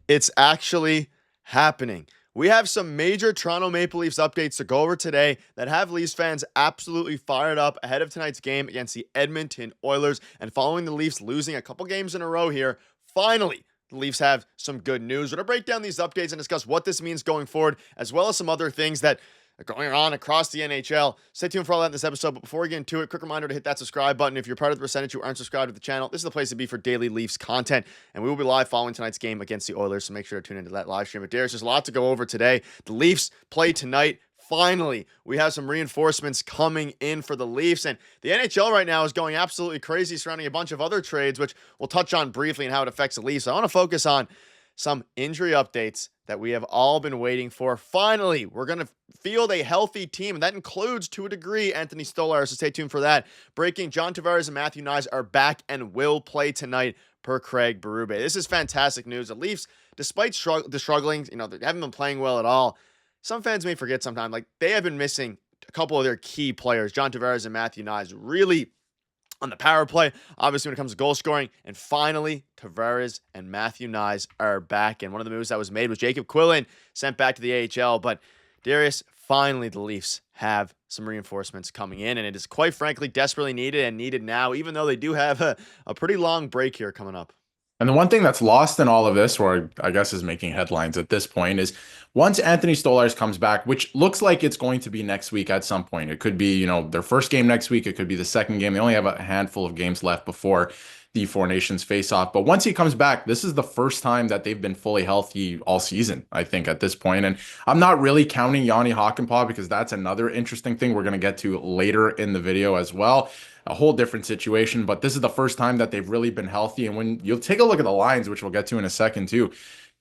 It's actually happening. We have some major Toronto Maple Leafs updates to go over today that have Leafs fans absolutely fired up ahead of tonight's game against the Edmonton Oilers. And following the Leafs losing a couple games in a row here, finally, the Leafs have some good news. We're going to break down these updates and discuss what this means going forward, as well as some other things that going on across the NHL. Stay tuned for all that in this episode. But before we get into it, quick reminder to hit that subscribe button. If you're part of the percentage who aren't subscribed to the channel, this is the place to be for daily Leafs content. And we will be live following tonight's game against the Oilers. So make sure to tune into that live stream. But Darius, there's a lot to go over today. The Leafs play tonight. Finally, we have some reinforcements coming in for the Leafs. And the NHL right now is going absolutely crazy surrounding a bunch of other trades, which we'll touch on briefly and how it affects the Leafs. I want to focus on some injury updates that we have all been waiting for. Finally, we're going to field a healthy team, and that includes, to a degree, Anthony Stolarz, so stay tuned for that. Breaking, John Tavares and Matthew Knies are back and will play tonight per Craig Berube. This is fantastic news. The Leafs, despite the struggling, they haven't been playing well at all. Some fans may forget sometimes, they have been missing a couple of their key players, John Tavares and Matthew Knies, really on the power play, obviously when it comes to goal scoring. And finally, Tavares and Matthew Knies are back. And one of the moves that was made was Jacob Quillen sent back to the AHL. But Darius, finally the Leafs have some reinforcements coming in. And it is quite frankly desperately needed and needed now, even though they do have a pretty long break here coming up. And the one thing that's lost in all of this, or I guess is making headlines at this point, is once Anthony Stolarz comes back, which looks like it's going to be next week at some point. It could be, their first game next week. It could be the second game. They only have a handful of games left before the Four Nations face-off. But once he comes back, this is the first time that they've been fully healthy all season, I think, at this point. And I'm not really counting Yanni Hakanpaa because that's another interesting thing we're going to get to later in the video as well. A whole different situation, but this is the first time that they've really been healthy. And when you'll take a look at the lines, which we'll get to in a second too,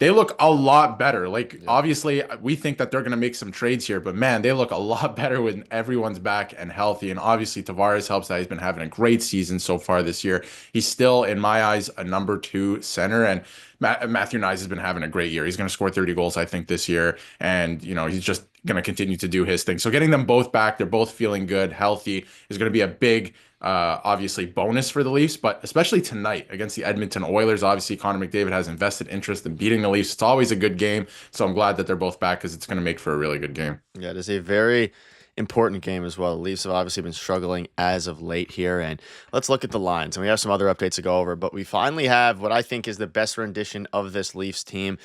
they look a lot better. Obviously, we think that they're going to make some trades here, but man, they look a lot better when everyone's back and healthy. And obviously, Tavares helps that. He's been having a great season so far this year. He's still, in my eyes, a number 2 center. And Matthew Knies has been having a great year. He's going to score 30 goals, I think, this year. And, he's just going to continue to do his thing. So getting them both back, they're both feeling good, healthy, is going to be a big obviously bonus for the Leafs, but especially tonight against the Edmonton Oilers. Obviously, Connor McDavid has invested interest in beating the Leafs. It's always a good game, so I'm glad that they're both back because it's going to make for a really good game. Yeah, it is a very important game as well. The Leafs have obviously been struggling as of late here, and let's look at the lines. And we have some other updates to go over, but we finally have what I think is the best rendition of this Leafs team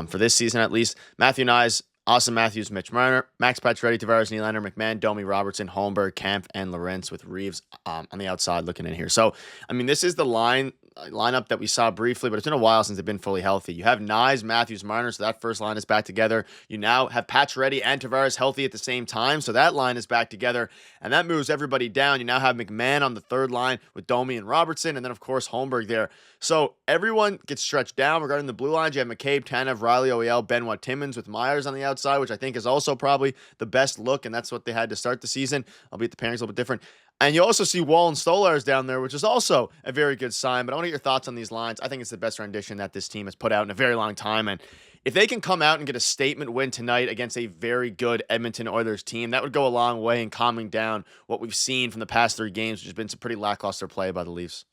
for this season at least. Matthew Knies, Austin Matthews, Mitch Marner, Max Pacioretty, Tavares, Nylander, McMahon, Domi, Robertson, Holmberg, Kemp, and Lorentz with Reeves on the outside looking in here. So, this is the lineup that we saw briefly, but it's been a while since they've been fully healthy. You have Knies, Matthews, Marner, so that first line is back together. You now have Pacioretty and Tavares healthy at the same time, so that line is back together, and that moves everybody down. You now have McMahon on the third line with Domi and Robertson, and then, of course, Holmberg there. So everyone gets stretched down. Regarding the blue lines, you have McCabe, Tanev, Riley, OEL, Benoit, Timmins with Myers on the outside, which I think is also probably the best look, and that's what they had to start the season, albeit the pairing's a little bit different. And you also see Wall and Stolarz down there, which is also a very good sign. But I want to get your thoughts on these lines. I think it's the best rendition that this team has put out in a very long time. And if they can come out and get a statement win tonight against a very good Edmonton Oilers team, that would go a long way in calming down what we've seen from the past 3 games, which has been some pretty lackluster play by the Leafs.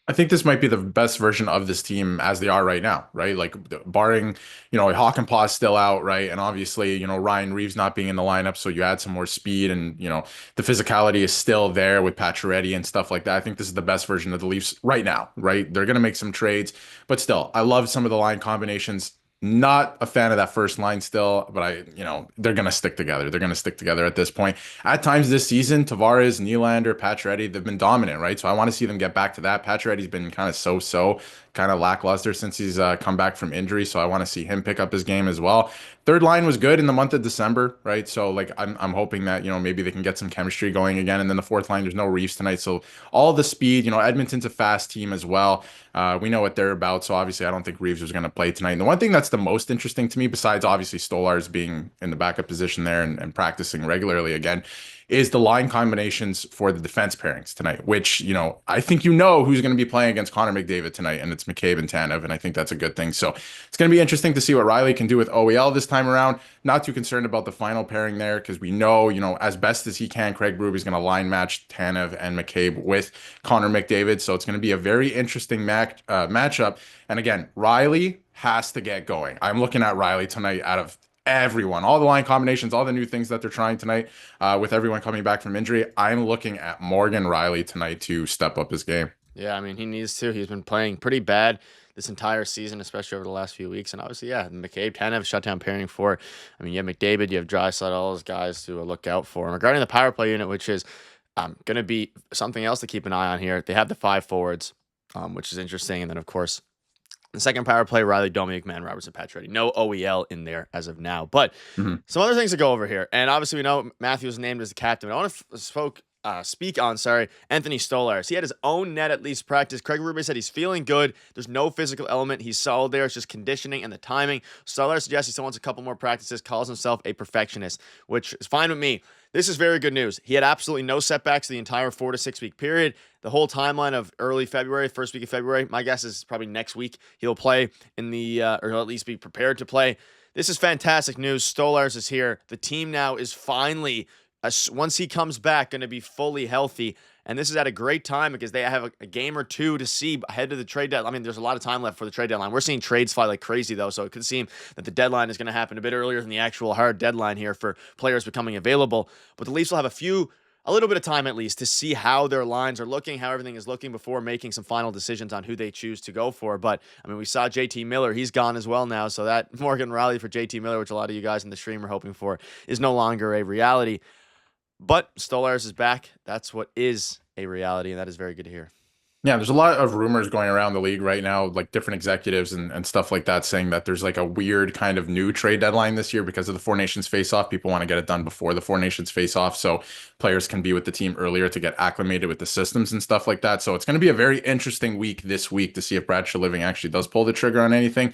I think this might be the best version of this team as they are right now, right? Barring, Hakanpaa is still out, right? And obviously, Ryan Reeves not being in the lineup, so you add some more speed and, the physicality is still there with Pacioretty and stuff like that. I think this is the best version of the Leafs right now, right? They're going to make some trades, but still, I love some of the line combinations. Not a fan of that first line still, but they're going to stick together. They're going to stick together at this point. At times this season, Tavares, Nylander, Pacioretty, they've been dominant, right? So I want to see them get back to that. Pacioretty's been kind of so-so, kind of lackluster since he's come back from injury. So I want to see him pick up his game as well. Third line was good in the month of December, right? So I'm hoping that, maybe they can get some chemistry going again. And then the fourth line, there's no Reeves tonight. So all the speed, Edmonton's a fast team as well. We know what they're about. So obviously I don't think Reeves was going to play tonight. And the one thing that's the most interesting to me, besides obviously Stolarz being in the backup position there and practicing regularly again, is the line combinations for the defense pairings tonight, which, I think who's going to be playing against Connor McDavid tonight, and it's McCabe and Tanev, and I think that's a good thing. So it's going to be interesting to see what Riley can do with OEL this time around. Not too concerned about the final pairing there because we know, as best as he can, Craig Berube is going to line match Tanev and McCabe with Connor McDavid. So it's going to be a very interesting matchup. And again, Riley has to get going. I'm looking at Riley tonight out of everyone, all the line combinations, all the new things that they're trying tonight with everyone coming back from injury. I'm looking at Morgan Riley tonight to step up his game. Yeah, I mean, he needs to. He's been playing pretty bad this entire season, especially over the last few weeks. And obviously, yeah, McCabe, Tanev, shutdown pairing for. I mean, you have McDavid, you have Draisaitl, all those guys to look out for. And regarding the power play unit, which is going to be something else to keep an eye on here, they have the 5 forwards, which is interesting. And then, of course, the second power play, Riley, Domingue, Man, Robertson, Pacioretty. No OEL in there as of now. But some other things to go over here. And obviously, we know Matthews named as the captain. I want to speak on Anthony Stolarz. He had his own net at least practice. Craig Berube said he's feeling good. There's no physical element. He's solid there. It's just conditioning and the timing. Stolarz suggests he still wants a couple more practices, calls himself a perfectionist, which is fine with me. This is very good news. He had absolutely no setbacks the entire 4 to 6 week period. The whole timeline of early February, first week of February, my guess is probably next week he'll play in the, or he'll at least be prepared to play. This is fantastic news. Stolarz is here. The team now is finally, once he comes back, going to be fully healthy. And this is at a great time because they have a game or two to see ahead of the trade deadline. I mean, there's a lot of time left for the trade deadline. We're seeing trades fly like crazy, though, so it could seem that the deadline is going to happen a bit earlier than the actual hard deadline here for players becoming available. But the Leafs will have a little bit of time at least to see how their lines are looking, how everything is looking before making some final decisions on who they choose to go for. But, I mean, we saw JT Miller. He's gone as well now, so that Morgan Riley for JT Miller, which a lot of you guys in the stream are hoping for, is no longer a reality. But Stolarz is back. That's what is a reality, and that is very good to hear. Yeah, there's a lot of rumors going around the league right now, like different executives and stuff like that, saying that there's like a weird kind of new trade deadline this year because of the Four Nations face-off. People want to get it done before the Four Nations face-off so players can be with the team earlier to get acclimated with the systems and stuff like that. So it's going to be a very interesting week this week to see if Brad Treliving actually does pull the trigger on anything.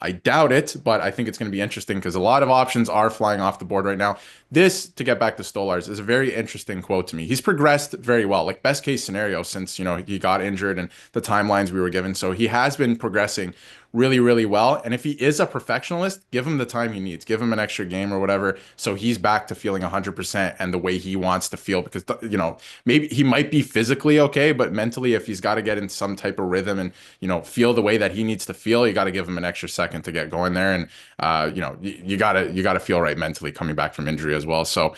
I doubt it, but I think it's going to be interesting because a lot of options are flying off the board right now. This, to get back to Stolarz, is a very interesting quote to me. He's progressed very well, like best case scenario since, he got injured and the timelines we were given. So he has been progressing really, really well. And if he is a perfectionist, give him the time he needs, give him an extra game or whatever. So he's back to feeling 100% and the way he wants to feel because, maybe he might be physically okay, but mentally, if he's got to get in some type of rhythm and, feel the way that he needs to feel, you got to give him an extra second to get going there. And, you gotta feel right mentally coming back from injury as well. So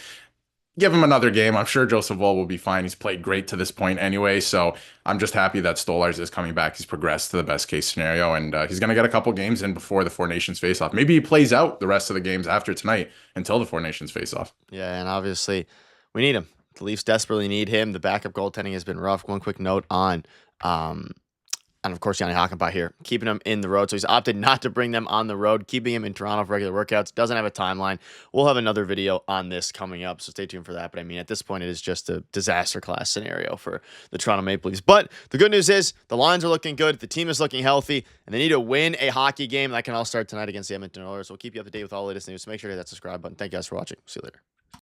give him another game. I'm sure Joseph Woll will be fine. He's played great to this point anyway. So I'm just happy that Stolarz is coming back. He's progressed to the best case scenario, and he's going to get a couple games in before the Four Nations face-off. Maybe he plays out the rest of the games after tonight until the Four Nations face-off. Yeah, and obviously we need him. The Leafs desperately need him. The backup goaltending has been rough. One quick note on and of course, Yanni Hakanpaa here, keeping him in the road. So he's opted not to bring them on the road, keeping him in Toronto for regular workouts. Doesn't have a timeline. We'll have another video on this coming up, so stay tuned for that. But I mean, at this point, it is just a disaster class scenario for the Toronto Maple Leafs. But the good news is the lines are looking good. The team is looking healthy, and they need to win a hockey game. That can all start tonight against the Edmonton Oilers. We'll keep you up to date with all the latest news. So make sure to hit that subscribe button. Thank you guys for watching. See you later.